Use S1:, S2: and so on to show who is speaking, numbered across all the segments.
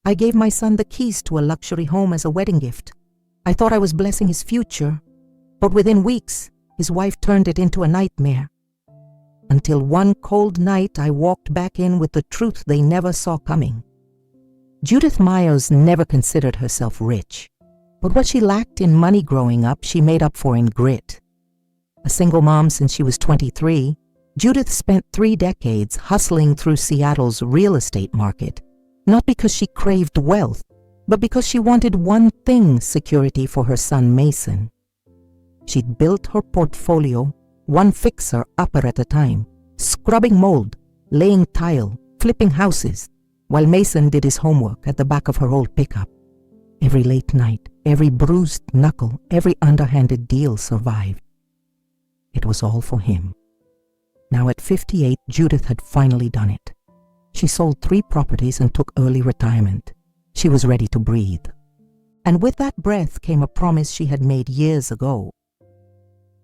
S1: I gave my son the keys to a luxury home as a wedding gift. I thought I was blessing his future, but within weeks, his wife turned it into a nightmare. Until one cold night, I walked back in with the truth they never saw coming. Judith Myers never considered herself rich, but what she lacked in money growing up, she made up for in grit. A single mom since she was 23, Judith spent 3 decades hustling through Seattle's real estate market, not because she craved wealth, but because she wanted one thing: security for her son Mason. She'd built her portfolio, one fixer-upper at a time, scrubbing mold, laying tile, flipping houses, while Mason did his homework at the back of her old pickup. Every late night, every bruised knuckle, every underhanded deal survived. It was all for him. Now at 58, Judith had finally done it. She sold 3 properties and took early retirement. She was ready to breathe. And with that breath came a promise she had made years ago.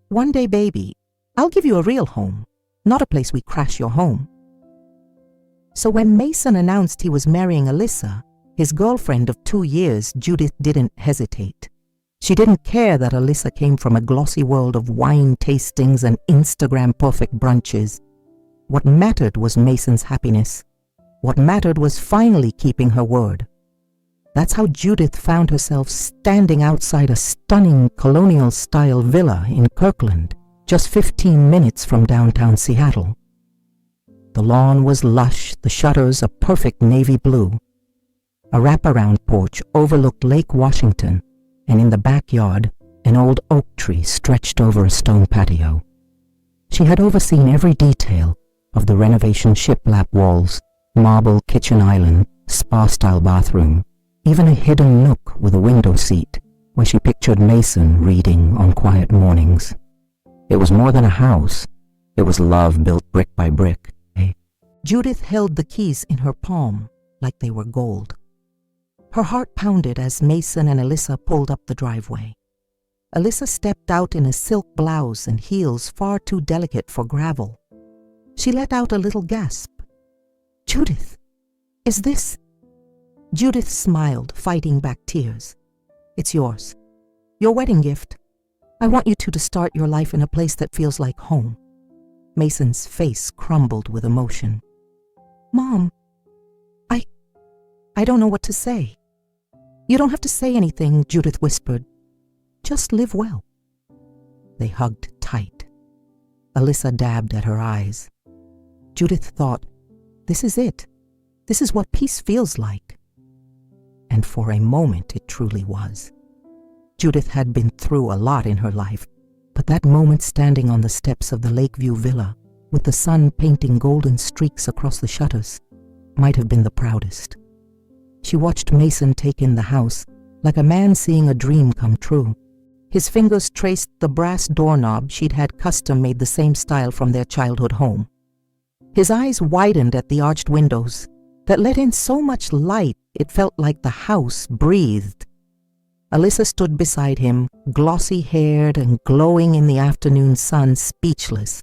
S1: "One day, baby, I'll give you a real home, not a place we crash your home." So when Mason announced he was marrying Alyssa, his girlfriend of 2 years, Judith didn't hesitate. She didn't care that Alyssa came from a glossy world of wine tastings and Instagram-perfect brunches. What mattered was Mason's happiness. What mattered was finally keeping her word. That's how Judith found herself standing outside a stunning colonial-style villa in Kirkland, just 15 minutes from downtown Seattle. The lawn was lush, the shutters a perfect navy blue. A wraparound porch overlooked Lake Washington, and in the backyard, an old oak tree stretched over a stone patio. She had overseen every detail of the renovation shiplap walls, marble kitchen island, spa-style bathroom, even a hidden nook with a window seat where she pictured Mason reading on quiet mornings. It was more than a house. It was love built brick by brick. Judith held the keys in her palm like they were gold. Her heart pounded as Mason and Alyssa pulled up the driveway. Alyssa stepped out in a silk blouse and heels far too delicate for gravel. She let out a little gasp. "Judith, is this—" Judith smiled, fighting back tears. "It's yours. Your wedding gift. I want you two to start your life in a place that feels like home." Mason's face crumbled with emotion. "Mom, I don't know what to say." "You don't have to say anything," Judith whispered. "Just live well." They hugged tight. Alyssa dabbed at her eyes. Judith thought, this is it. This is what peace feels like. And for a moment it truly was. Judith had been through a lot in her life, but that moment standing on the steps of the Lakeview Villa, with the sun painting golden streaks across the shutters, might have been the proudest. She watched Mason take in the house, like a man seeing a dream come true. His fingers traced the brass doorknob she'd had custom made the same style from their childhood home. His eyes widened at the arched windows that let in so much light it felt like the house breathed. Alyssa stood beside him, glossy-haired and glowing in the afternoon sun, speechless.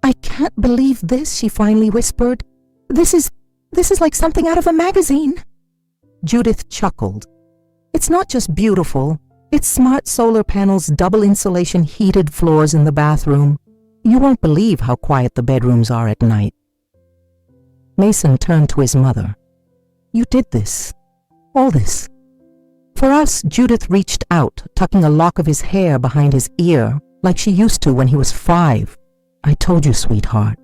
S1: "I can't believe this," she finally whispered. This is like something out of a magazine." Judith chuckled. "It's not just beautiful. It's smart solar panels, double insulation, heated floors in the bathroom. You won't believe how quiet the bedrooms are at night." Mason turned to his mother. "You did this. All this." For us, Judith reached out, tucking a lock of his hair behind his ear, like she used to when he was 5. "I told you, sweetheart.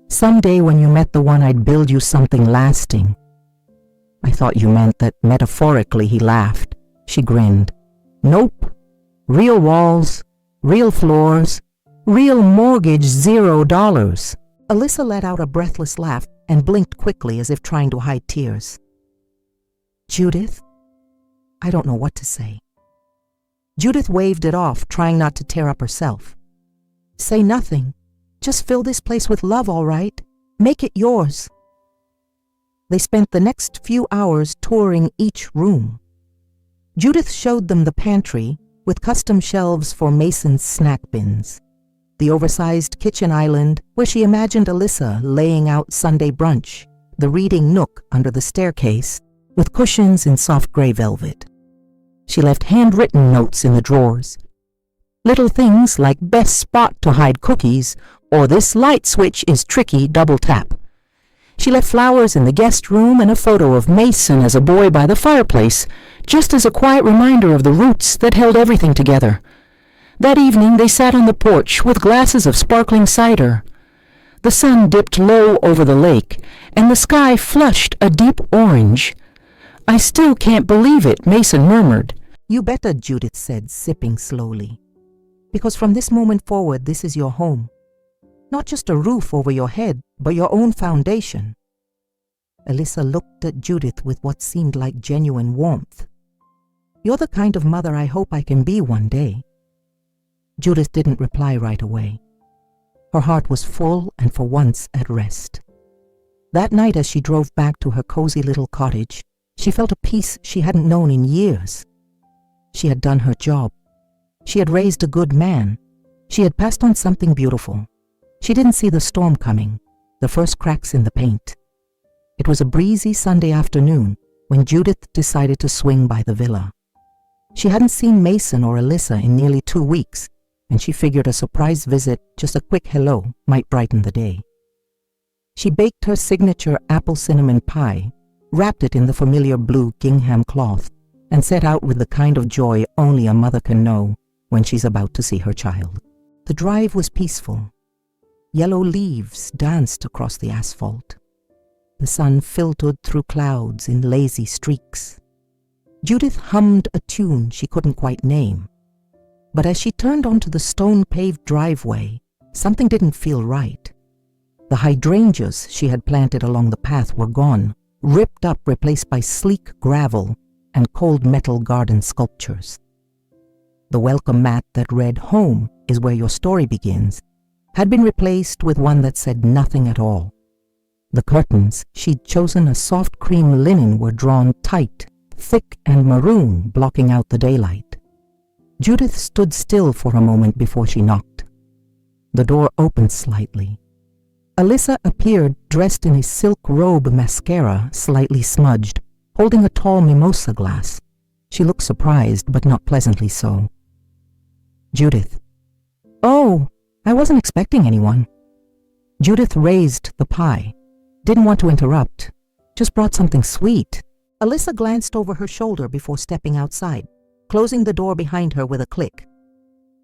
S1: Someday when you met the one, I'd build you something lasting." "I thought you meant that metaphorically," he laughed. She grinned. "Nope. Real walls, real floors, real mortgage, $0. Alyssa let out a breathless laugh and blinked quickly as if trying to hide tears. "Judith, I don't know what to say." Judith waved it off, trying not to tear up herself. "Say nothing. Just fill this place with love, all right? Make it yours." They spent the next few hours touring each room. Judith showed them the pantry with custom shelves for Mason's snack bins, the oversized kitchen island where she imagined Alyssa laying out Sunday brunch, the reading nook under the staircase, with cushions in soft gray velvet. She left handwritten notes in the drawers. Little things like best spot to hide cookies or this light switch is tricky, double tap. She left flowers in the guest room and a photo of Mason as a boy by the fireplace, just as a quiet reminder of the roots that held everything together. That evening they sat on the porch with glasses of sparkling cider. The sun dipped low over the lake, and the sky flushed a deep orange. "I still can't believe it," Mason murmured. "You better," Judith said, sipping slowly. "Because from this moment forward, this is your home. Not just a roof over your head, but your own foundation." Alyssa looked at Judith with what seemed like genuine warmth. "You're the kind of mother I hope I can be one day." Judith didn't reply right away. Her heart was full and for once at rest. That night as she drove back to her cozy little cottage, she felt a peace she hadn't known in years. She had done her job. She had raised a good man. She had passed on something beautiful. She didn't see the storm coming, the first cracks in the paint. It was a breezy Sunday afternoon when Judith decided to swing by the villa. She hadn't seen Mason or Alyssa in nearly 2 weeks, and she figured a surprise visit, just a quick hello, might brighten the day. She baked her signature apple cinnamon pie, wrapped it in the familiar blue gingham cloth, and set out with the kind of joy only a mother can know when she's about to see her child. The drive was peaceful. Yellow leaves danced across the asphalt. The sun filtered through clouds in lazy streaks. Judith hummed a tune she couldn't quite name. But as she turned onto the stone-paved driveway, something didn't feel right. The hydrangeas she had planted along the path were gone, ripped up, replaced by sleek gravel and cold metal garden sculptures. The welcome mat that read, "Home is where your story begins," had been replaced with one that said nothing at all. The curtains she'd chosen a soft cream linen were drawn tight, thick and maroon, blocking out the daylight. Judith stood still for a moment before she knocked. The door opened slightly. Alyssa appeared dressed in a silk robe, mascara slightly smudged, holding a tall mimosa glass. She looked surprised, but not pleasantly so. "Judith." "Oh, I wasn't expecting anyone." Judith raised the pie. Didn't want to interrupt. Just brought something sweet. Alyssa glanced over her shoulder before stepping outside, closing the door behind her with a click.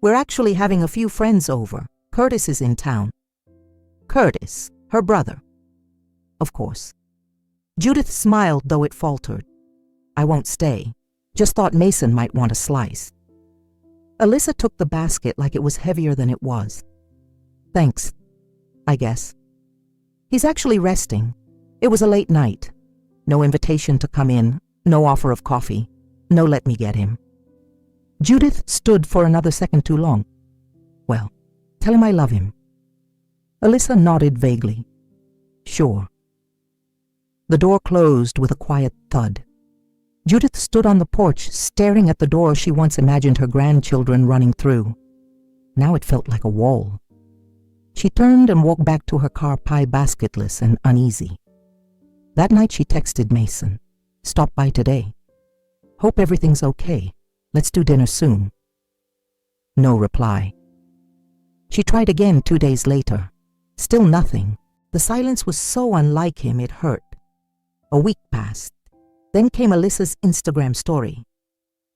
S1: "We're actually having a few friends over. Curtis is in town." Curtis, her brother. Of course. Judith smiled, though it faltered. "I won't stay. Just thought Mason might want a slice." Alyssa took the basket like it was heavier than it was. "Thanks, I guess. He's actually resting. It was a late night. No invitation to come in, no offer of coffee, no let me get him." Judith stood for another second too long. "Well, tell him I love him." Alyssa nodded vaguely. "Sure." The door closed with a quiet thud. Judith stood on the porch, staring at the door she once imagined her grandchildren running through. Now it felt like a wall. She turned and walked back to her car, pie basketless and uneasy. That night she texted Mason. "Stop by today. Hope everything's okay. Let's do dinner soon." No reply. She tried again 2 days later. Still nothing. The silence was so unlike him it hurt. A week passed. Then came Alyssa's Instagram story.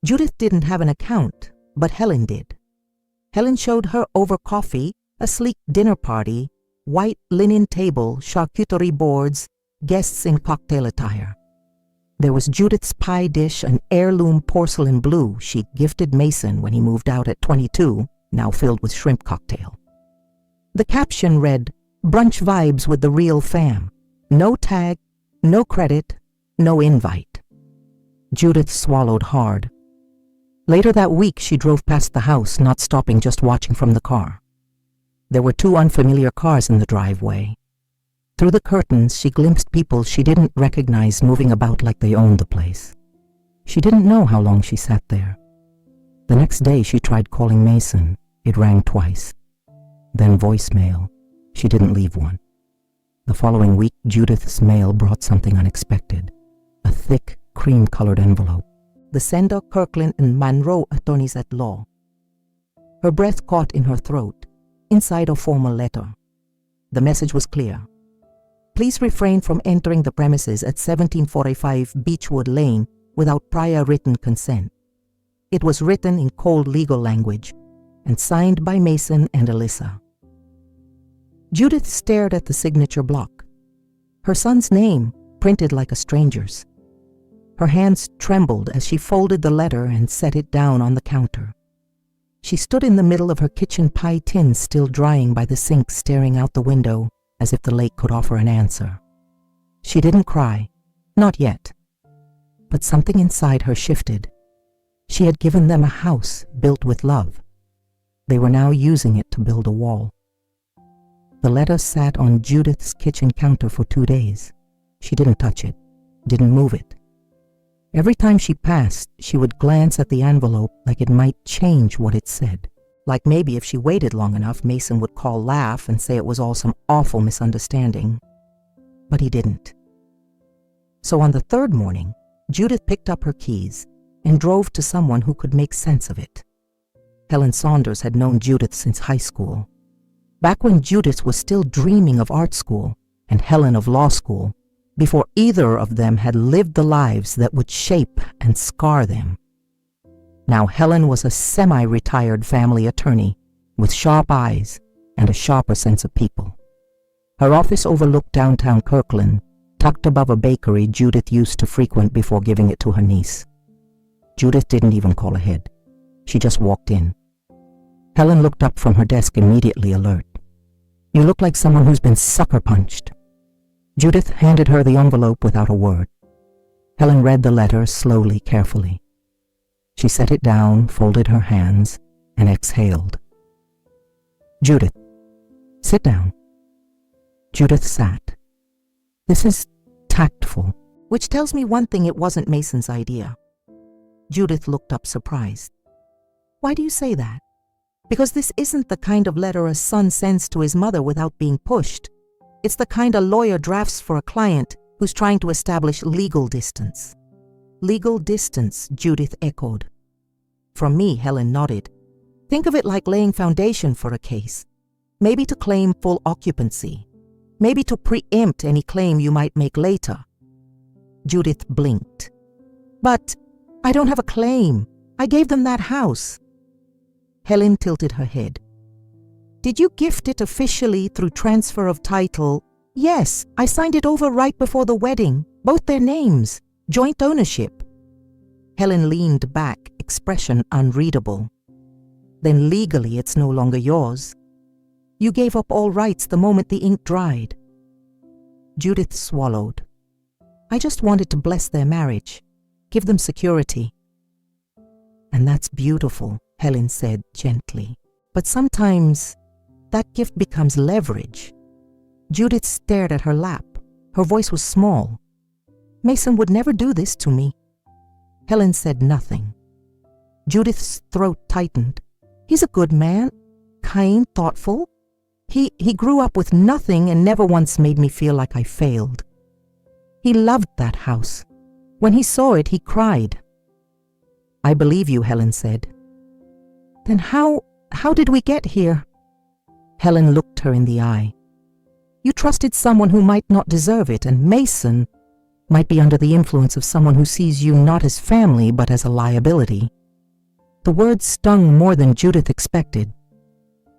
S1: Judith didn't have an account, but Helen did. Helen showed her over coffee, a sleek dinner party, white linen table, charcuterie boards, guests in cocktail attire. There was Judith's pie dish, an heirloom porcelain blue she'd gifted Mason when he moved out at 22, now filled with shrimp cocktail. The caption read, "Brunch vibes with the real fam. No tag, no credit, no invite." Judith swallowed hard. Later that week, she drove past the house, not stopping, just watching from the car. There were 2 unfamiliar cars in the driveway. Through the curtains, she glimpsed people she didn't recognize moving about like they owned the place. She didn't know how long she sat there. The next day, she tried calling Mason. It rang twice. Then voicemail. She didn't leave one. The following week, Judith's mail brought something unexpected. A thick, cream-colored envelope. The sender, Kirkland and Monroe, attorneys at law. Her breath caught in her throat, inside a formal letter. The message was clear. Please refrain from entering the premises at 1745 Beechwood Lane without prior written consent. It was written in cold legal language and signed by Mason and Alyssa. Judith stared at the signature block. Her son's name printed like a stranger's. Her hands trembled as she folded the letter and set it down on the counter. She stood in the middle of her kitchen pie tin still drying by the sink, staring out the window as if the lake could offer an answer. She didn't cry, not yet. But something inside her shifted. She had given them a house built with love. They were now using it to build a wall. The letter sat on Judith's kitchen counter for 2 days. She didn't touch it, didn't move it. Every time she passed, she would glance at the envelope like it might change what it said. Like maybe if she waited long enough, Mason would laugh and say it was all some awful misunderstanding. But he didn't. So on the third morning, Judith picked up her keys and drove to someone who could make sense of it. Helen Saunders had known Judith since high school. Back when Judith was still dreaming of art school and Helen of law school, before either of them had lived the lives that would shape and scar them. Now Helen was a semi-retired family attorney with sharp eyes and a sharper sense of people. Her office overlooked downtown Kirkland, tucked above a bakery Judith used to frequent before giving it to her niece. Judith didn't even call ahead. She just walked in. Helen looked up from her desk, immediately alert. "You look like someone who's been sucker punched." Judith handed her the envelope without a word. Helen read the letter slowly, carefully. She set it down, folded her hands, and exhaled. "Judith, sit down." Judith sat. "This is tactful, which tells me one thing: it wasn't Mason's idea." Judith looked up surprised. "Why do you say that?" "Because this isn't the kind of letter a son sends to his mother without being pushed. It's the kind a lawyer drafts for a client who's trying to establish legal distance." "Legal distance," Judith echoed. From me, Helen nodded. "Think of it like laying foundation for a case. Maybe to claim full occupancy. Maybe to preempt any claim you might make later." Judith blinked. "But I don't have a claim. I gave them that house." Helen tilted her head. "Did you gift it officially through transfer of title?" "Yes, I signed it over right before the wedding. Both their names. Joint ownership." Helen leaned back, expression unreadable. "Then legally it's no longer yours. You gave up all rights the moment the ink dried." Judith swallowed. "I just wanted to bless their marriage, give them security." "And that's beautiful," Helen said gently. "But sometimes that gift becomes leverage." Judith stared at her lap. Her voice was small. "Mason would never do this to me." Helen said nothing. Judith's throat tightened. "He's a good man, kind, thoughtful. He grew up with nothing and never once made me feel like I failed. He loved that house. When he saw it, he cried." "I believe you," Helen said. "Then how did we get here?" Helen looked her in the eye. "You trusted someone who might not deserve it, and Mason might be under the influence of someone who sees you not as family but as a liability." The words stung more than Judith expected.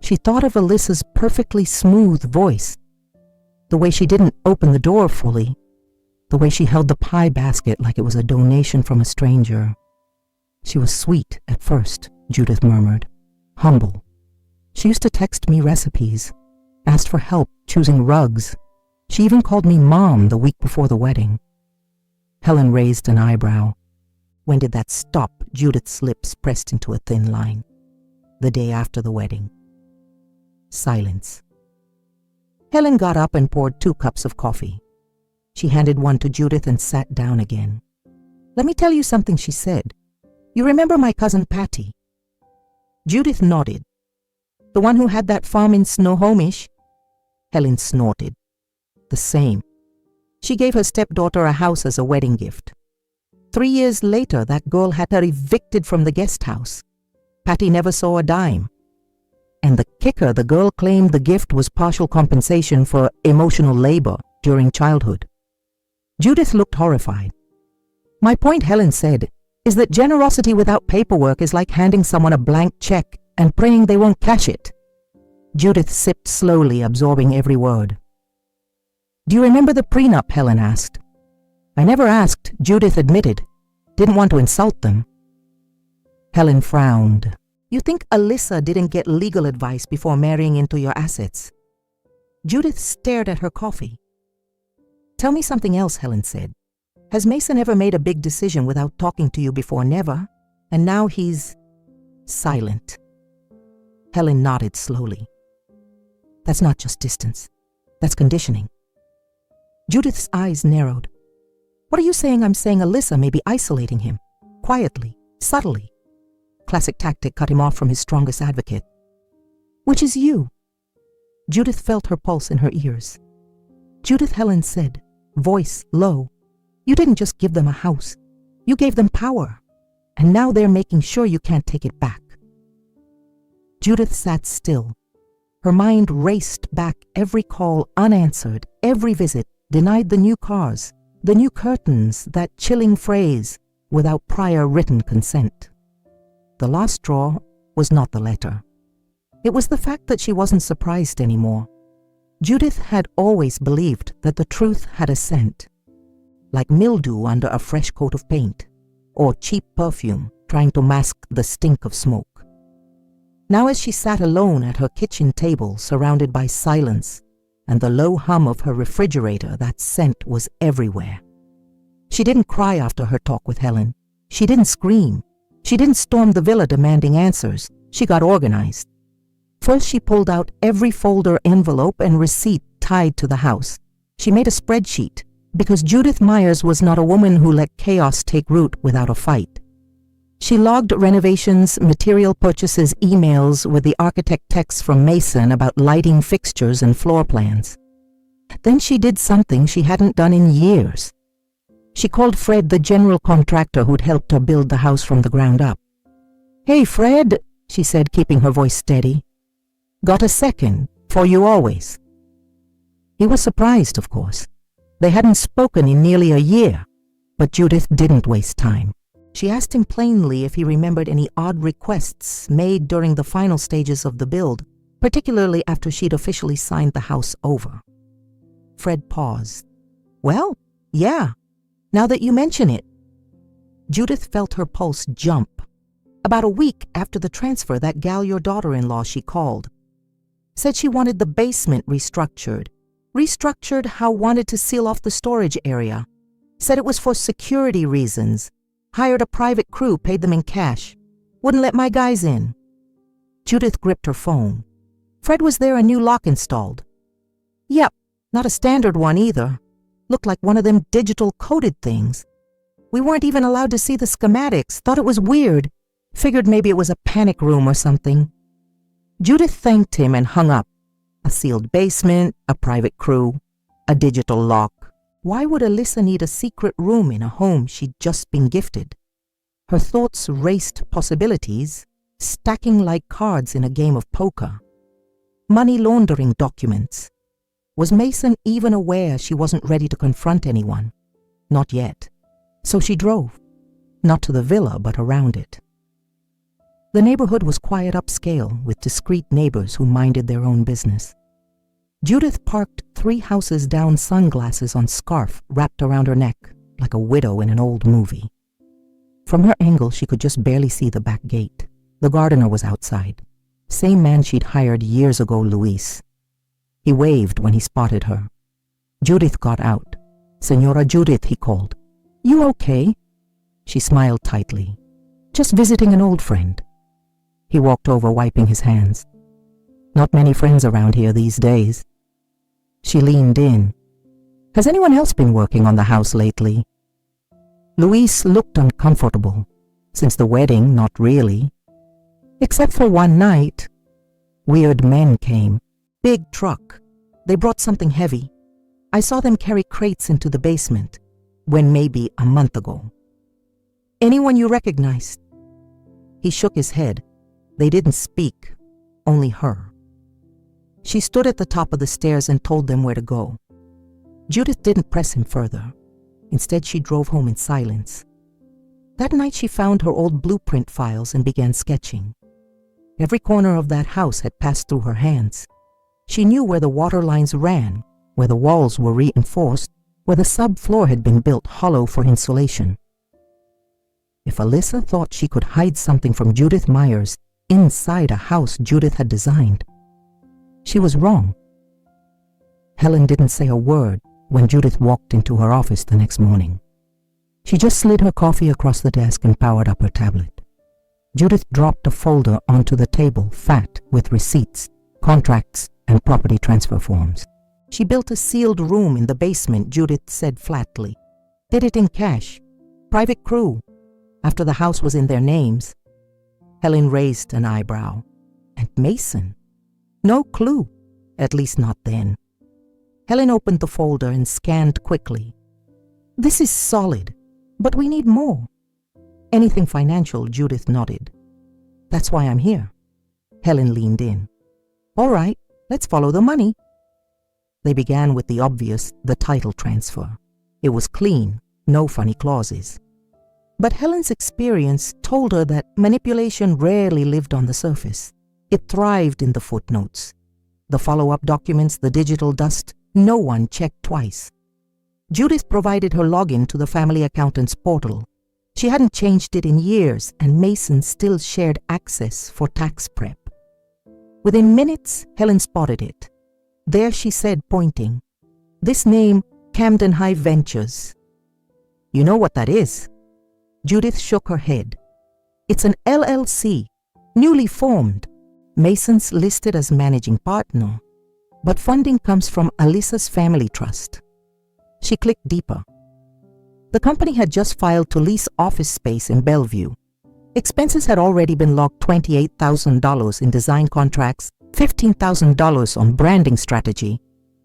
S1: She thought of Alyssa's perfectly smooth voice, the way she didn't open the door fully, the way she held the pie basket like it was a donation from a stranger. "She was sweet at first," Judith murmured, "humble. She used to text me recipes, asked for help choosing rugs. She even called me Mom the week before the wedding." Helen raised an eyebrow. "When did that stop?" Judith's lips pressed into a thin line. "The day after the wedding." Silence. Helen got up and poured 2 cups of coffee. She handed one to Judith and sat down again. "Let me tell you something," she said. "You remember my cousin Patty?" Judith nodded. "The one who had that farm in Snohomish?" Helen snorted. "The same. She gave her stepdaughter a house as a wedding gift." 3 years later, that girl had her evicted from the guest house. Patty never saw a dime. And the kicker, the girl claimed the gift was partial compensation for emotional labor during childhood. Judith looked horrified. My point, Helen said, is that generosity without paperwork is like handing someone a blank check and praying they won't cash it. Judith sipped slowly, absorbing every word. Do you remember the prenup? Helen asked. I never asked, Judith admitted. Didn't want to insult them. Helen frowned. You think Alyssa didn't get legal advice before marrying into your assets? Judith stared at her coffee. Tell me something else, Helen said. Has Mason ever made a big decision without talking to you before? Never. And now he's silent. Helen nodded slowly. That's not just distance. That's conditioning. Judith's eyes narrowed. What are you saying? I'm saying Alyssa may be isolating him. Quietly, subtly. Classic tactic cut him off from his strongest advocate. Which is you. Judith felt her pulse in her ears. Judith, Helen said, voice low. You didn't just give them a house. You gave them power. And now they're making sure you can't take it back. Judith sat still. Her mind raced back, every call unanswered, every visit, denied the new cars, the new curtains, that chilling phrase, without prior written consent. The last straw was not the letter. It was the fact that she wasn't surprised anymore. Judith had always believed that the truth had a scent, like mildew under a fresh coat of paint, or cheap perfume trying to mask the stink of smoke. Now as she sat alone at her kitchen table, surrounded by silence and the low hum of her refrigerator, that scent was everywhere. She didn't cry after her talk with Helen. She didn't scream. She didn't storm the villa demanding answers. She got organized. First, she pulled out every folder, envelope, and receipt tied to the house. She made a spreadsheet, because Judith Myers was not a woman who let chaos take root without a fight. She logged renovations, material purchases, emails with the architect texts from Mason about lighting fixtures and floor plans. Then she did something she hadn't done in years. She called Fred, the general contractor who'd helped her build the house from the ground up. Hey, Fred, she said, keeping her voice steady. Got a second, for you always. He was surprised, of course. They hadn't spoken in nearly a year, but Judith didn't waste time. She asked him plainly if he remembered any odd requests made during the final stages of the build, particularly after she'd officially signed the house over. Fred paused. Well, yeah, now that you mention it. Judith felt her pulse jump. About a week after the transfer, that gal, your daughter-in-law, she called. Said she wanted the basement restructured. Restructured how wanted to seal off the storage area. Said it was for security reasons. Hired a private crew, paid them in cash. Wouldn't let my guys in. Judith gripped her phone. Fred, was there a new lock installed? Yep, not a standard one either. Looked like one of them digital coded things. We weren't even allowed to see the schematics. Thought it was weird. Figured maybe it was a panic room or something. Judith thanked him and hung up. A sealed basement, a private crew, a digital lock. Why would Alyssa need a secret room in a home she'd just been gifted? Her thoughts raced possibilities, stacking like cards in a game of poker. Money laundering documents. Was Mason even aware she wasn't ready to confront anyone? Not yet. So she drove. Not to the villa, but around it. The neighborhood was quiet upscale, with discreet neighbors who minded their own business. Judith parked 3 houses down, sunglasses on scarf wrapped around her neck, like a widow in an old movie. From her angle, she could just barely see the back gate. The gardener was outside. Same man she'd hired years ago, Luis. He waved when he spotted her. Judith got out. Senora Judith, he called. You okay? She smiled tightly. Just visiting an old friend. He walked over, wiping his hands. Not many friends around here these days. She leaned in. Has anyone else been working on the house lately? Luis looked uncomfortable. Since the wedding, not really. Except for one night. Weird men came. Big truck. They brought something heavy. I saw them carry crates into the basement. When maybe a month ago. Anyone you recognized?" He shook his head. They didn't speak, only her. She stood at the top of the stairs and told them where to go. Judith didn't press him further. Instead, she drove home in silence. That night, she found her old blueprint files and began sketching. Every corner of that house had passed through her hands. She knew where the water lines ran, where the walls were reinforced, where the subfloor had been built hollow for insulation. If Alyssa thought she could hide something from Judith Myers inside a house Judith had designed, she was wrong. Helen didn't say a word when Judith walked into her office the next morning. She just slid her coffee across the desk and powered up her tablet. Judith dropped a folder onto the table, fat with receipts, contracts, and property transfer forms. She built a sealed room in the basement, Judith said flatly. Did it in cash. Private crew. After the house was in their names. Helen raised an eyebrow. And Mason? No clue. At least not then. Helen opened the folder and scanned quickly. This is solid, but we need more. Anything financial, Judith nodded. That's why I'm here. Helen leaned in. All right, let's follow the money. They began with the obvious, the title transfer. It was clean, no funny clauses. But Helen's experience told her that manipulation rarely lived on the surface. It thrived in the footnotes. The follow-up documents, the digital dust, no one checked twice. Judith provided her login to the family accountant's portal. She hadn't changed it in years, and Mason still shared access for tax prep. Within minutes, Helen spotted it. There she said, pointing, "This name, Camden High Ventures. You know what that is?" Judith shook her head. It's an LLC, newly formed. Mason's listed as managing partner, but funding comes from Alyssa's family trust. She clicked deeper. The company had just filed to lease office space in Bellevue. Expenses had already been logged $28,000 in design contracts, $15,000 on branding strategy,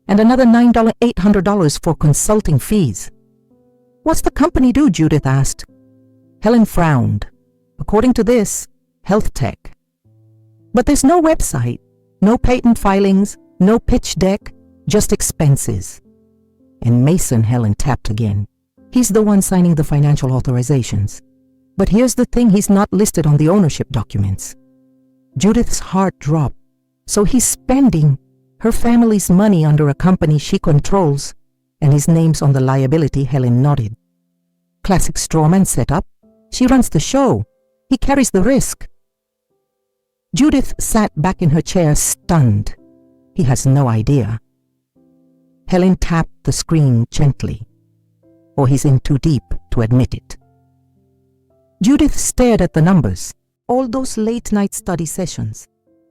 S1: and another $800 for consulting fees. What's the company do? Judith asked. Helen frowned. According to this, health tech. But there's no website, no patent filings, no pitch deck, just expenses. And Mason, Helen tapped again. He's the one signing the financial authorizations. But here's the thing, he's not listed on the ownership documents. Judith's heart dropped. So he's spending her family's money under a company she controls, and his name's on the liability. Helen nodded. Classic strawman setup. She runs the show. He carries the risk. Judith sat back in her chair, stunned. He has no idea. Helen tapped the screen gently. Or he's in too deep to admit it. Judith stared at the numbers. All those late-night study sessions.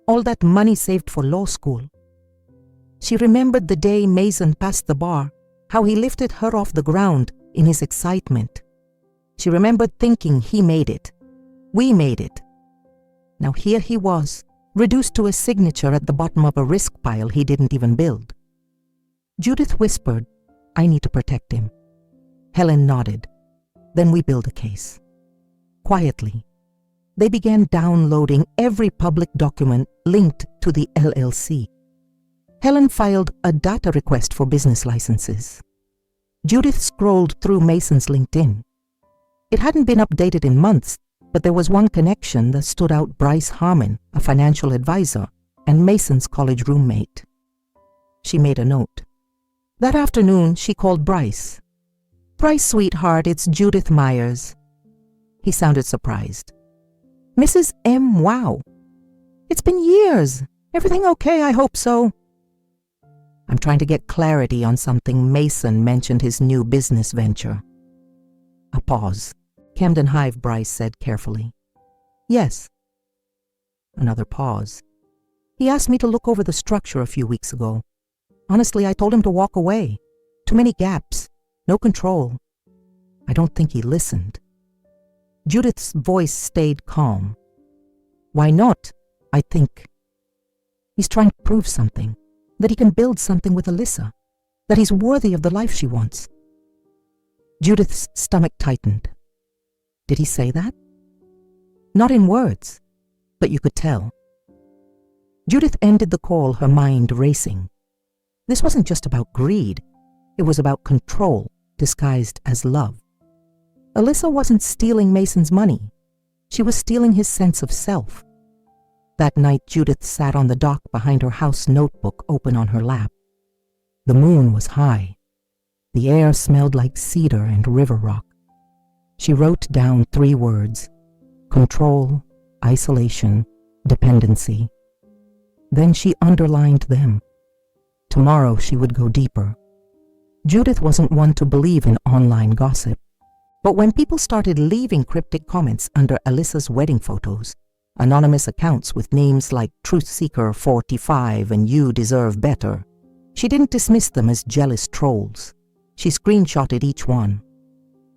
S1: All that money saved for law school. She remembered the day Mason passed the bar, how he lifted her off the ground in his excitement. She remembered thinking he made it. We made it. Now here he was, reduced to a signature at the bottom of a risk pile he didn't even build. Judith whispered, I need to protect him. Helen nodded. Then we build a case. Quietly, they began downloading every public document linked to the LLC. Helen filed a data request for business licenses. Judith scrolled through Mason's LinkedIn. It hadn't been updated in months, but there was one connection that stood out: Bryce Harmon, a financial advisor, and Mason's college roommate. She made a note. That afternoon, she called Bryce. Bryce, sweetheart, it's Judith Myers. He sounded surprised. Mrs. M. Wow. It's been years. Everything okay? I hope so. I'm trying to get clarity on something. Mason mentioned his new business venture. A pause. Camden Hive, Bryce said carefully. Yes. Another pause. He asked me to look over the structure a few weeks ago. Honestly, I told him to walk away. Too many gaps. No control. I don't think he listened. Judith's voice stayed calm. Why not? I think. He's trying to prove something. That he can build something with Alyssa. That he's worthy of the life she wants. Judith's stomach tightened. Did he say that? Not in words, but you could tell. Judith ended the call, her mind racing. This wasn't just about greed. It was about control disguised as love. Alyssa wasn't stealing Mason's money. She was stealing his sense of self. That night, Judith sat on the dock behind her house, notebook open on her lap. The moon was high. The air smelled like cedar and river rock. She wrote down 3 words: control, isolation, dependency. Then she underlined them. Tomorrow she would go deeper. Judith wasn't one to believe in online gossip. But when people started leaving cryptic comments under Alyssa's wedding photos, anonymous accounts with names like Truthseeker45 and You Deserve Better, she didn't dismiss them as jealous trolls. She screenshotted each one.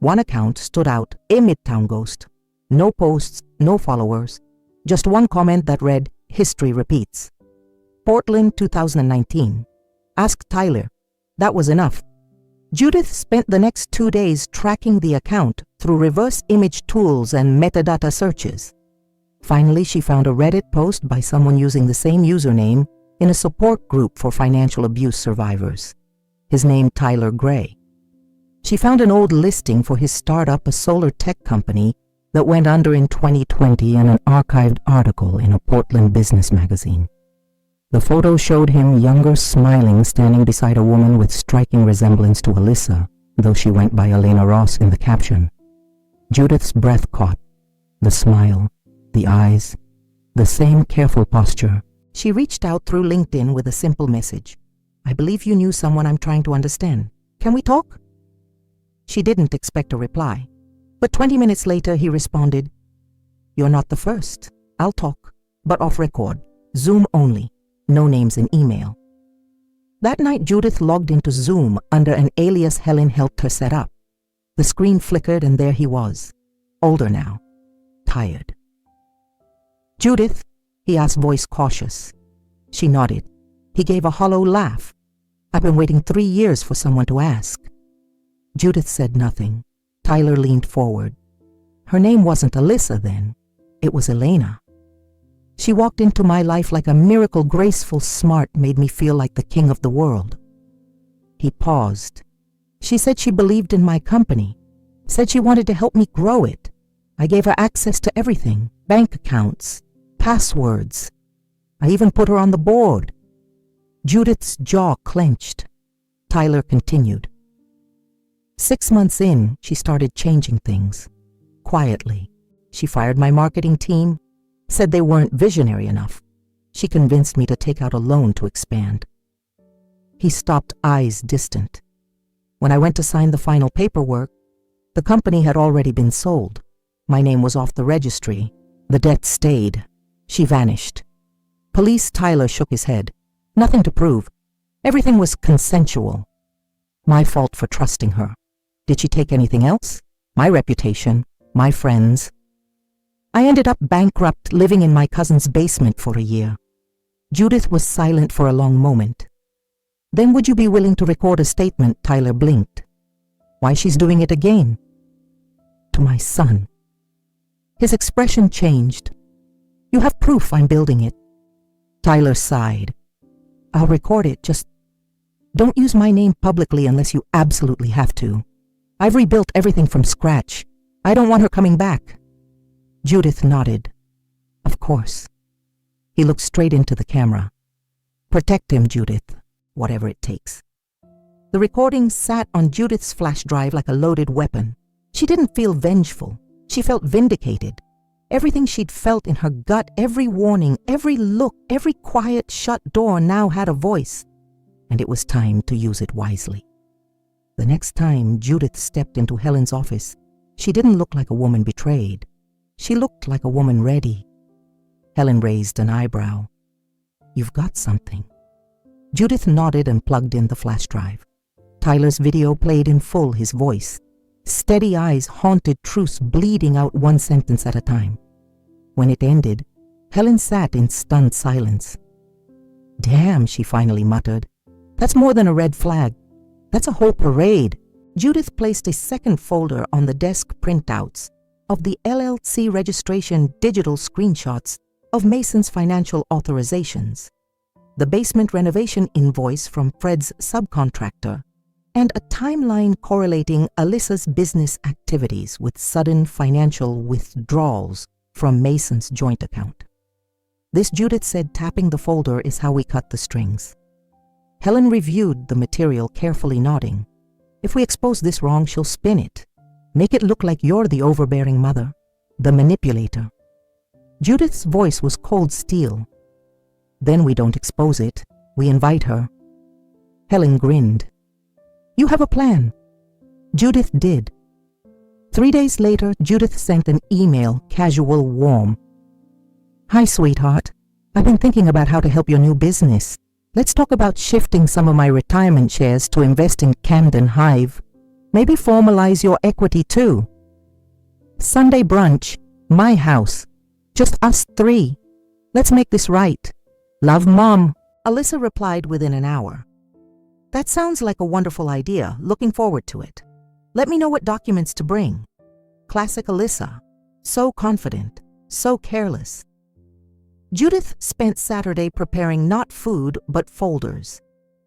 S1: One account stood out, a Midtown ghost. No posts, no followers. Just one comment that read, "History repeats." Portland 2019. Ask Tyler. That was enough. Judith spent the next 2 days tracking the account through reverse image tools and metadata searches. Finally, she found a Reddit post by someone using the same username in a support group for financial abuse survivors. His name Tyler Gray. She found an old listing for his startup, a solar tech company that went under in 2020, and an archived article in a Portland business magazine. The photo showed him younger, smiling, standing beside a woman with striking resemblance to Alyssa, though she went by Elena Ross in the caption. Judith's breath caught. The smile, the eyes, the same careful posture. She reached out through LinkedIn with a simple message. "I believe you knew someone I'm trying to understand. Can we talk?" She didn't expect a reply, but 20 minutes later he responded, "You're not the first. I'll talk, but off record, Zoom only. No names in email." That night, Judith logged into Zoom under an alias Helen helped her set up. The screen flickered and there he was, older now, tired. "Judith?" he asked, voice cautious. She nodded. He gave a hollow laugh. "I've been waiting 3 years for someone to ask." Judith said nothing. Tyler leaned forward. Her name wasn't Alyssa then. It was Elena. "She walked into my life like a miracle, graceful, smart, made me feel like the king of the world." He paused. "She said she believed in my company, said she wanted to help me grow it. I gave her access to everything, bank accounts, passwords. I even put her on the board." Judith's jaw clenched. Tyler continued. 6 months in, she started changing things. Quietly. She fired my marketing team, said they weren't visionary enough. She convinced me to take out a loan to expand. He stopped, eyes distant. When I went to sign the final paperwork, the company had already been sold. My name was off the registry. The debt stayed. She vanished. Police. Tyler shook his head. Nothing to prove. Everything was consensual. My fault for trusting her. Did she take anything else? My reputation, my friends. I ended up bankrupt, living in my cousin's basement for a year. Judith was silent for a long moment. "Then would you be willing to record a statement?" Tyler blinked. "Why she's doing it again?" "To my son." His expression changed. "You have proof I'm building it." Tyler sighed. "I'll record it, just don't use my name publicly unless you absolutely have to. I've rebuilt everything from scratch. I don't want her coming back." Judith nodded. "Of course." He looked straight into the camera. "Protect him, Judith, whatever it takes." The recording sat on Judith's flash drive like a loaded weapon. She didn't feel vengeful. She felt vindicated. Everything she'd felt in her gut, every warning, every look, every quiet shut door now had a voice, and it was time to use it wisely. The next time Judith stepped into Helen's office, she didn't look like a woman betrayed. She looked like a woman ready. Helen raised an eyebrow. "You've got something." Judith nodded and plugged in the flash drive. Tyler's video played in full, his voice. Steady eyes, haunted truths bleeding out one sentence at a time. When it ended, Helen sat in stunned silence. "Damn," she finally muttered. "That's more than a red flag. That's a whole parade." Judith placed a second folder on the desk, printouts. of the LLC registration digital screenshots of Mason's financial authorizations, the basement renovation invoice from Fred's subcontractor, and a timeline correlating Alyssa's business activities with sudden financial withdrawals from Mason's joint account. This, Judith said, tapping the folder, is how we cut the strings. Helen reviewed the material, carefully nodding. If we expose this wrong, she'll spin it. Make it look like you're the overbearing mother, the manipulator. Judith's voice was cold steel. Then we don't expose it. We invite her. Helen grinned. You have a plan. Judith did. 3 days later, Judith sent an email, casual, warm. Hi, sweetheart. I've been thinking about how to help your new business. Let's talk about shifting some of my retirement shares to invest in Camden Hive. Maybe formalize your equity too. Sunday brunch, my house. Just us 3. Let's make this right. Love, Mom. Alyssa replied within an hour. That sounds like a wonderful idea. Looking forward to it. Let me know what documents to bring. Classic Alyssa. So confident, so careless. Judith spent Saturday preparing not food but folders.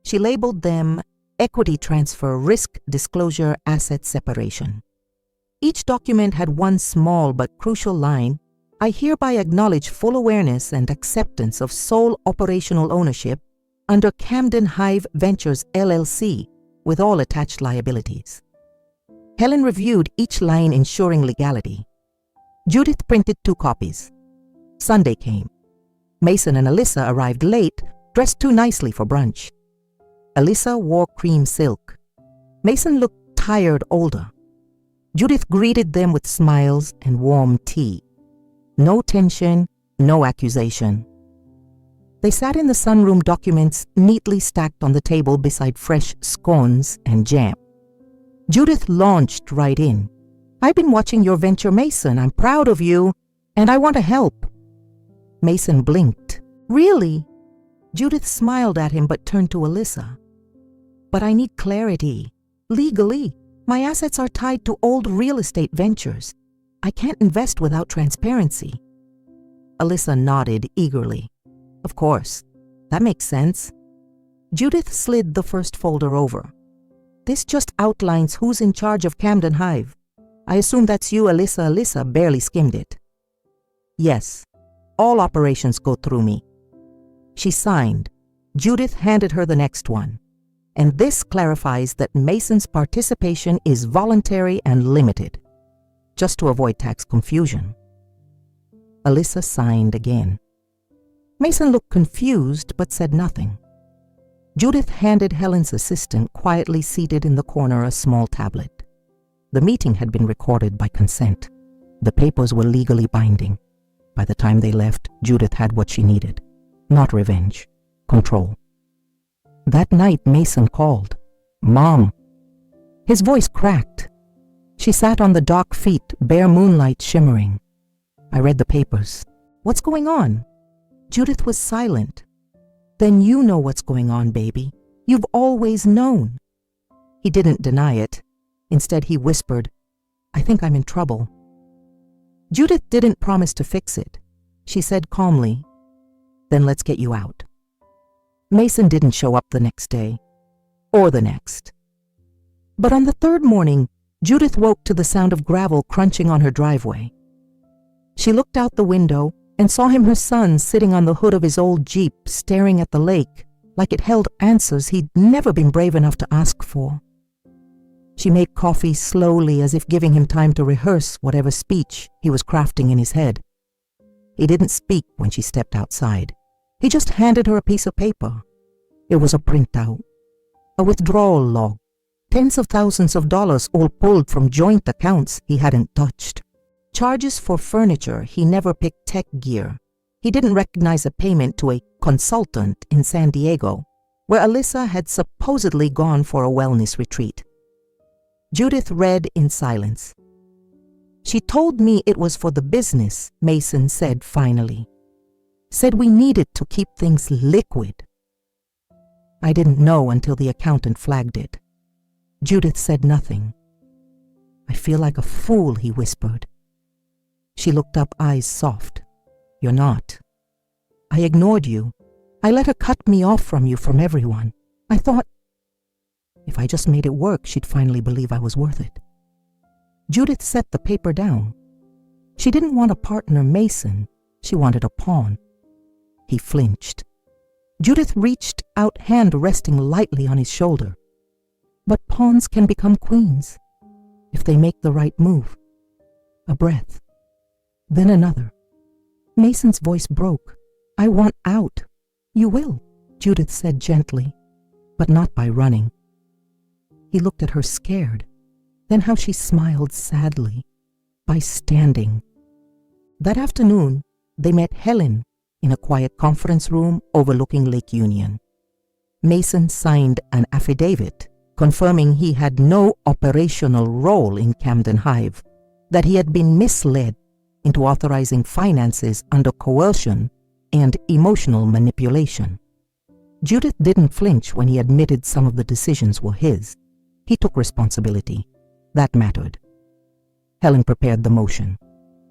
S1: She labeled them Equity Transfer, Risk Disclosure, Asset Separation. Each document had one small but crucial line: I hereby acknowledge full awareness and acceptance of sole operational ownership under Camden Hive Ventures LLC with all attached liabilities. Helen reviewed each line, ensuring legality. Judith printed 2 copies. Sunday came. Mason and Alyssa arrived late, dressed too nicely for brunch. Alyssa wore cream silk. Mason looked tired, older. Judith greeted them with smiles and warm tea. No tension, no accusation. They sat in the sunroom, documents neatly stacked on the table beside fresh scones and jam. Judith launched right in. I've been watching your venture, Mason. I'm proud of you, and I want to help. Mason blinked. Really? Judith smiled at him but turned to Alyssa. But I need clarity. Legally, my assets are tied to old real estate ventures. I can't invest without transparency. Alyssa nodded eagerly. Of course. That makes sense. Judith slid the first folder over. This just outlines who's in charge of Camden Hive. I assume that's you, Alyssa. Alyssa barely skimmed it. Yes. All operations go through me. She signed. Judith handed her the next one. And this clarifies that Mason's participation is voluntary and limited, just to avoid tax confusion. Alyssa signed again. Mason looked confused but said nothing. Judith handed Helen's assistant, quietly seated in the corner, a small tablet. The meeting had been recorded by consent. The papers were legally binding. By the time they left, Judith had what she needed. Not revenge, control. That night, Mason called. Mom. His voice cracked. She sat on the dock feet, bare moonlight shimmering. I read the papers. What's going on? Judith was silent. Then you know what's going on, baby. You've always known. He didn't deny it. Instead, he whispered, I think I'm in trouble. Judith didn't promise to fix it. She said calmly, then let's get you out. Mason didn't show up the next day, or the next. But on the third morning, Judith woke to the sound of gravel crunching on her driveway. She looked out the window and saw him, her son, sitting on the hood of his old Jeep, staring at the lake like it held answers he'd never been brave enough to ask for. She made coffee slowly, as if giving him time to rehearse whatever speech he was crafting in his head. He didn't speak when she stepped outside. He just handed her a piece of paper. It was a printout, a withdrawal log, tens of thousands of dollars all pulled from joint accounts he hadn't touched. Charges for furniture he never picked, tech gear. He didn't recognize a payment to a consultant in San Diego, where Alyssa had supposedly gone for a wellness retreat. Judith read in silence. She told me it was for the business, Mason said finally. Said we needed to keep things liquid. I didn't know until the accountant flagged it. Judith said nothing. I feel like a fool, he whispered. She looked up, eyes soft. You're not. I ignored you. I let her cut me off from you, from everyone. I thought, if I just made it work, she'd finally believe I was worth it. Judith set the paper down. She didn't want a partner, Mason. She wanted a pawn. He flinched. Judith reached out, hand resting lightly on his shoulder. But pawns can become queens if they make the right move. A breath. Then another. Mason's voice broke. I want out. You will, Judith said gently, but not by running. He looked at her scared, then how she smiled sadly, by standing. That afternoon, they met Helen in a quiet conference room overlooking Lake Union. Mason signed an affidavit confirming he had no operational role in Camden Hive, that he had been misled into authorizing finances under coercion and emotional manipulation. Judith didn't flinch when he admitted some of the decisions were his. He took responsibility. That mattered. Helen prepared the motion.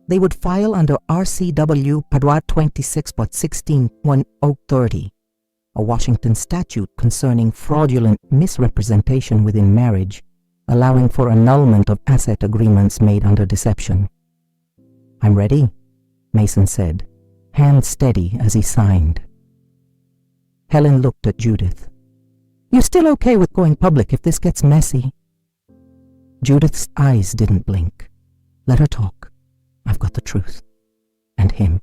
S1: They would file under RCW Padua 26.16.1030, a Washington statute concerning fraudulent misrepresentation within marriage, allowing for annulment of asset agreements made under deception. I'm ready, Mason said, hand steady as he signed. Helen looked at Judith. You still okay with going public if this gets messy? Judith's eyes didn't blink. Let her talk. I've got the truth. And him.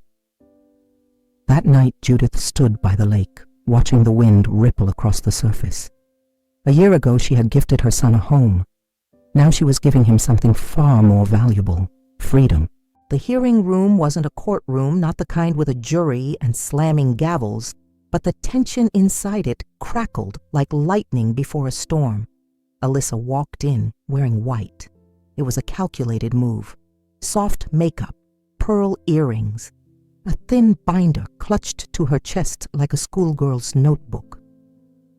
S1: That night, Judith stood by the lake, watching the wind ripple across the surface. A year ago, she had gifted her son a home. Now she was giving him something far more valuable, freedom. The hearing room wasn't a courtroom, not the kind with a jury and slamming gavels, but the tension inside it crackled like lightning before a storm. Alyssa walked in, wearing white. It was a calculated move. Soft makeup, pearl earrings, a thin binder clutched to her chest like a schoolgirl's notebook.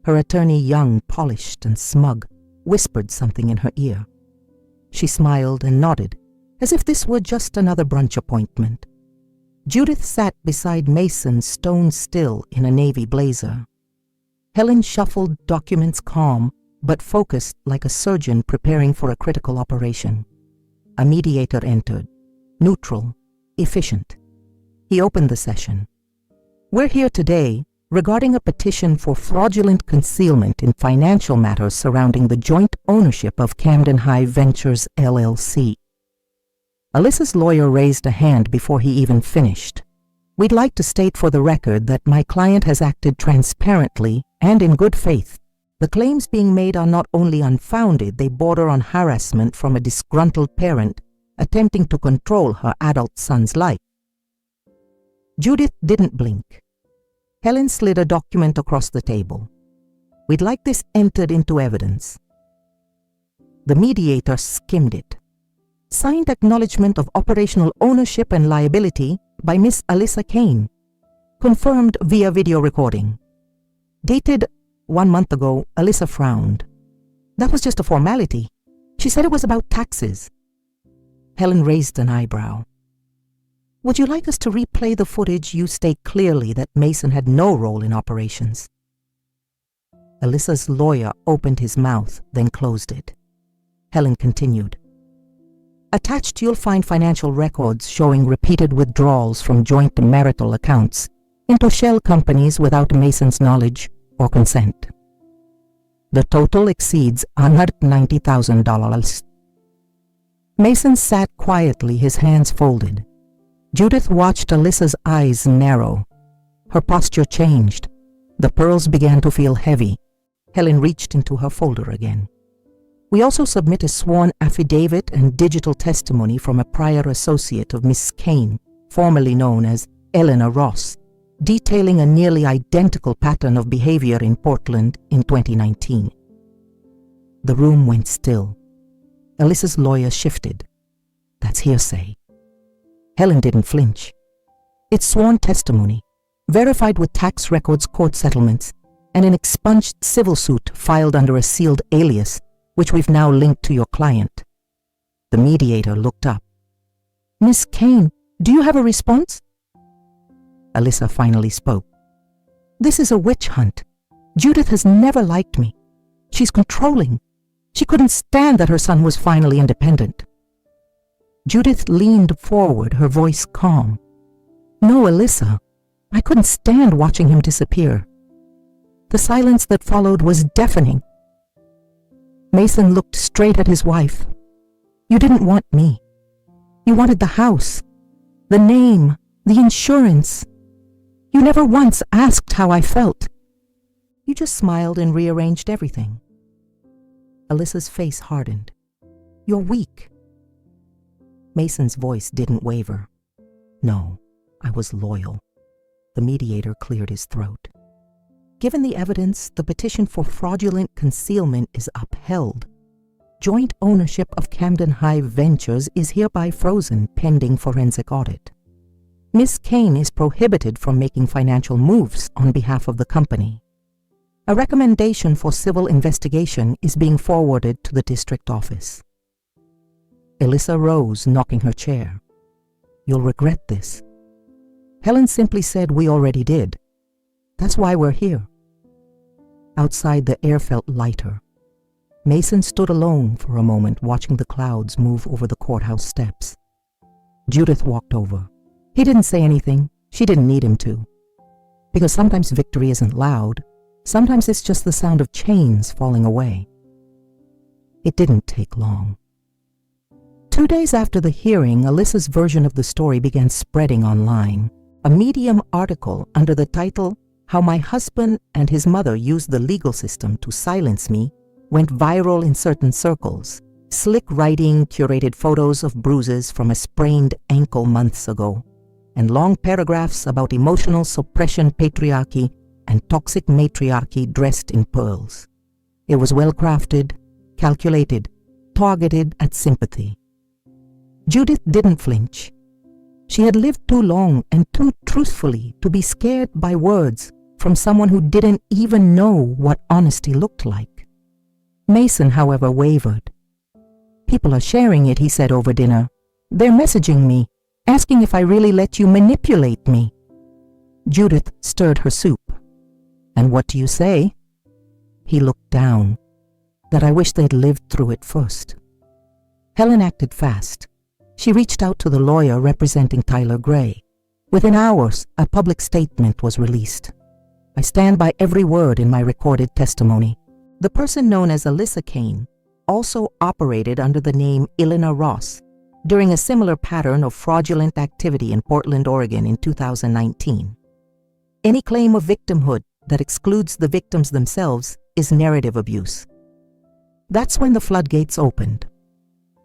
S1: Her attorney, young, polished, and smug, whispered something in her ear. She smiled and nodded, as if this were just another brunch appointment. Judith sat beside Mason, stone still in a navy blazer. Helen shuffled documents calm, but focused like a surgeon preparing for a critical operation. A mediator entered, neutral, efficient. He opened the session. We're here today regarding a petition for fraudulent concealment in financial matters surrounding the joint ownership of Camden Hive Ventures, LLC. Alyssa's lawyer raised a hand before he even finished. We'd like to state for the record that my client has acted transparently and in good faith. The claims being made are not only unfounded, they border on harassment from a disgruntled parent attempting to control her adult son's life. Judith didn't blink. Helen slid a document across the table. We'd like this entered into evidence. The mediator skimmed it. Signed acknowledgement of operational ownership and liability by Miss Alyssa Kane. Confirmed via video recording. Dated 1 month ago. Alyssa frowned. That was just a formality. She said it was about taxes. Helen raised an eyebrow. Would you like us to replay the footage? You state clearly that Mason had no role in operations. Alyssa's lawyer opened his mouth, then closed it. Helen continued. Attached, you'll find financial records showing repeated withdrawals from joint marital accounts into shell companies without Mason's knowledge or consent. The total exceeds $190,000. Mason sat quietly, his hands folded. Judith watched Alyssa's eyes narrow. Her posture changed. The pearls began to feel heavy. Helen reached into her folder again. We also submit a sworn affidavit and digital testimony from a prior associate of Miss Kane, formerly known as Eleanor Ross, detailing a nearly identical pattern of behavior in Portland in 2019. The room went still. Alyssa's lawyer shifted. That's hearsay. Helen didn't flinch. It's sworn testimony, verified with tax records, court settlements, and an expunged civil suit filed under a sealed alias, which we've now linked to your client. The mediator looked up. Miss Kane, do you have a response? Alyssa finally spoke. This is a witch hunt. Judith has never liked me. She's controlling. She couldn't stand that her son was finally independent. Judith leaned forward, her voice calm. No, Alyssa, I couldn't stand watching him disappear. The silence that followed was deafening. Mason looked straight at his wife. You didn't want me. You wanted the house, the name, the insurance. You never once asked how I felt. You just smiled and rearranged everything. Alyssa's face hardened. You're weak. Mason's voice didn't waver. No, I was loyal. The mediator cleared his throat. Given the evidence, the petition for fraudulent concealment is upheld. Joint ownership of Camden Hive Ventures is hereby frozen pending forensic audit. Miss Kane is prohibited from making financial moves on behalf of the company. A recommendation for civil investigation is being forwarded to the district office. Alyssa rose, knocking her chair. You'll regret this. Helen simply said we already did. That's why we're here. Outside, the air felt lighter. Mason stood alone for a moment, watching the clouds move over the courthouse steps. Judith walked over. He didn't say anything. She didn't need him to. Because sometimes victory isn't loud. Sometimes it's just the sound of chains falling away. It didn't take long. 2 days after the hearing, Alyssa's version of the story began spreading online. A Medium article under the title, How My Husband and His Mother Used the Legal System to Silence Me, went viral in certain circles. Slick writing curated photos of bruises from a sprained ankle months ago, and long paragraphs about emotional suppression patriarchy and toxic matriarchy dressed in pearls. It was well-crafted, calculated, targeted at sympathy. Judith didn't flinch. She had lived too long and too truthfully to be scared by words from someone who didn't even know what honesty looked like. Mason, however, wavered. People are sharing it, he said over dinner. They're messaging me, asking if I really let you manipulate me. Judith stirred her soup. And what do you say? He looked down. That I wish they'd lived through it first. Helen acted fast. She reached out to the lawyer representing Tyler Gray. Within hours, a public statement was released. I stand by every word in my recorded testimony. The person known as Alyssa Kane also operated under the name Elena Ross during a similar pattern of fraudulent activity in Portland, Oregon in 2019. Any claim of victimhood that excludes the victims themselves is narrative abuse. That's when the floodgates opened.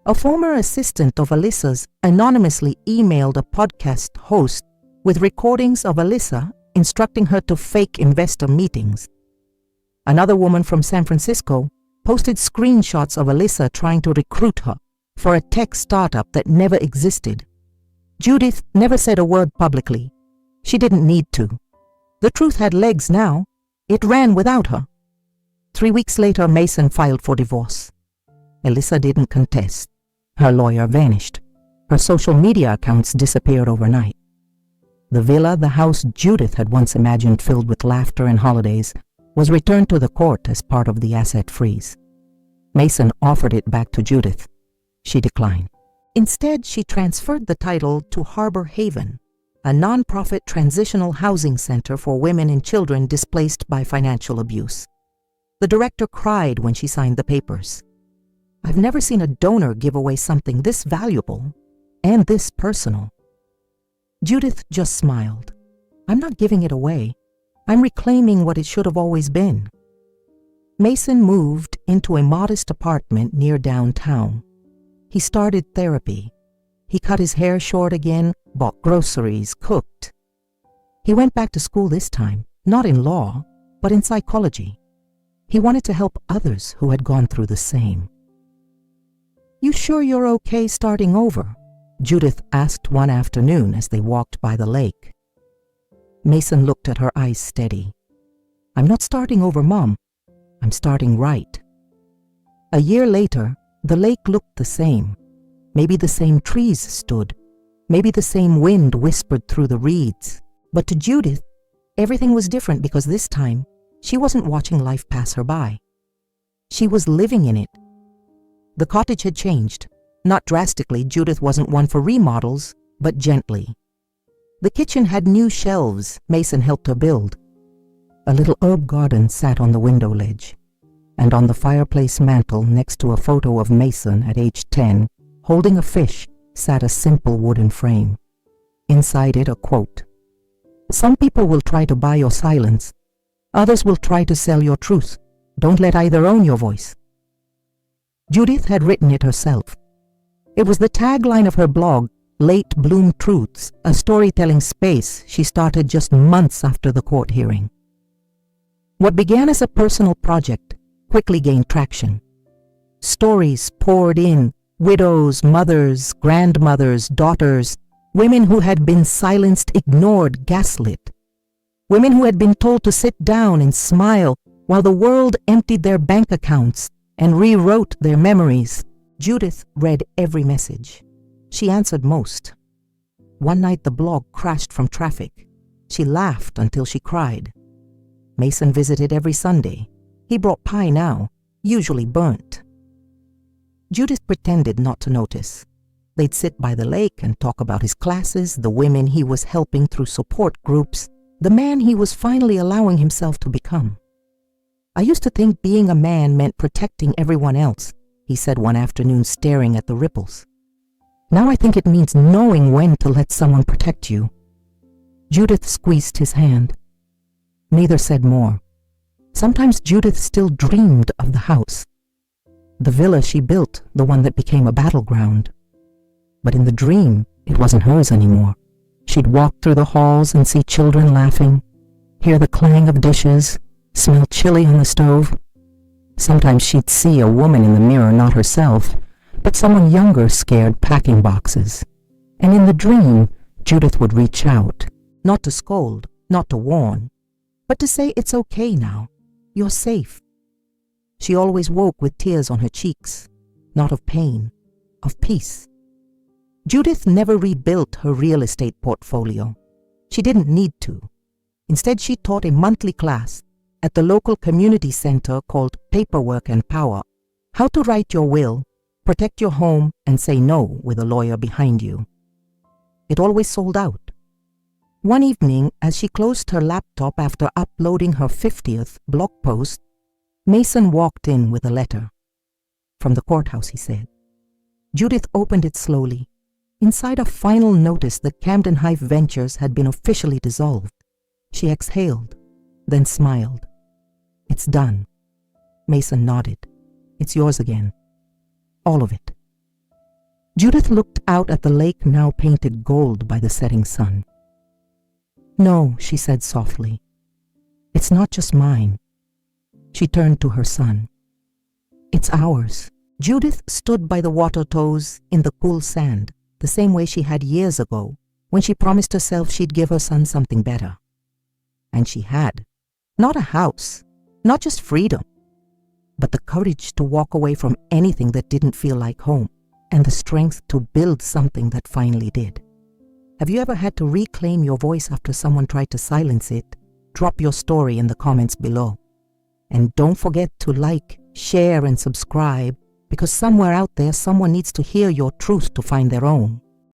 S1: A former assistant of Alyssa's anonymously emailed a podcast host with recordings of Alyssa instructing her to fake investor meetings. Another woman from San Francisco posted screenshots of Alyssa trying to recruit her for a tech startup that never existed. Judith never said a word publicly. She didn't need to. The truth had legs now. It ran without her. 3 weeks later, Mason filed for divorce. Alyssa didn't contest. Her lawyer vanished. Her social media accounts disappeared overnight. The villa, the house Judith had once imagined filled with laughter and holidays, was returned to the court as part of the asset freeze. Mason offered it back to Judith. She declined. Instead, she transferred the title to Harbor Haven, a non-profit transitional housing center for women and children displaced by financial abuse. The director cried when she signed the papers. I've never seen a donor give away something this valuable and this personal. Judith just smiled. I'm not giving it away. I'm reclaiming what it should have always been. Mason moved into a modest apartment near downtown. He started therapy. He cut his hair short again, bought groceries, cooked. He went back to school this time, not in law, but in psychology. He wanted to help others who had gone through the same. You sure you're okay starting over? Judith asked one afternoon as they walked by the lake. Mason looked at her eyes steady. I'm not starting over, Mom. I'm starting right. A year later, the lake looked the same. Maybe the same trees stood, Maybe the same wind whispered through the reeds. But to Judith, everything was different because this time, she wasn't watching life pass her by. She was living in it. The cottage had changed. Not drastically, Judith wasn't one for remodels, but gently. The kitchen had new shelves Mason helped her build. A little herb garden sat on the window ledge, and on the fireplace mantel next to a photo of Mason at age 10, holding a fish, sat a simple wooden frame. Inside it a quote. "Some people will try to buy your silence. Others will try to sell your truth. Don't let either own your voice." Judith had written it herself. It was the tagline of her blog, Late Bloom Truths, a storytelling space she started just months after the court hearing. What began as a personal project quickly gained traction. Stories poured in, widows, mothers, grandmothers, daughters, women who had been silenced, ignored, gaslit. Women who had been told to sit down and smile while the world emptied their bank accounts and rewrote their memories. Judith read every message. She answered most. One night the blog crashed from traffic. She laughed until she cried. Mason visited every Sunday. He brought pie now, usually burnt. Judith pretended not to notice. They'd sit by the lake and talk about his classes, the women he was helping through support groups, the man he was finally allowing himself to become. "I used to think being a man meant protecting everyone else," he said one afternoon, staring at the ripples. "Now I think it means knowing when to let someone protect you." Judith squeezed his hand. Neither said more. Sometimes Judith still dreamed of the house. The villa she built, the one that became a battleground. But in the dream, it wasn't hers anymore. She'd walk through the halls and see children laughing, hear the clang of dishes, smell chili on the stove. Sometimes she'd see a woman in the mirror, not herself, but someone younger scared packing boxes. And in the dream, Judith would reach out, not to scold, not to warn, but to say it's okay now, you're safe. She always woke with tears on her cheeks, not of pain, of peace. Judith never rebuilt her real estate portfolio. She didn't need to. Instead, she taught a monthly class at the local community center called Paperwork and Power, how to write your will, protect your home, and say no with a lawyer behind you. It always sold out. One evening, as she closed her laptop after uploading her 50th blog post, Mason walked in with a letter. "From the courthouse," he said. Judith opened it slowly. Inside a final notice that Camden Hive Ventures had been officially dissolved. She exhaled, then smiled. "It's done." Mason nodded. "It's yours again. All of it." Judith looked out at the lake, now painted gold by the setting sun. "No," she said softly. "It's not just mine." She turned to her son. "It's ours." Judith stood by the water toes in the cool sand, the same way she had years ago, when she promised herself she'd give her son something better. And she had. Not a house, not just freedom, but the courage to walk away from anything that didn't feel like home, and the strength to build something that finally did. Have you ever had to reclaim your voice after someone tried to silence it? Drop your story in the comments below. And don't forget to like, share, and subscribe, because somewhere out there someone needs to hear your truth to find their own.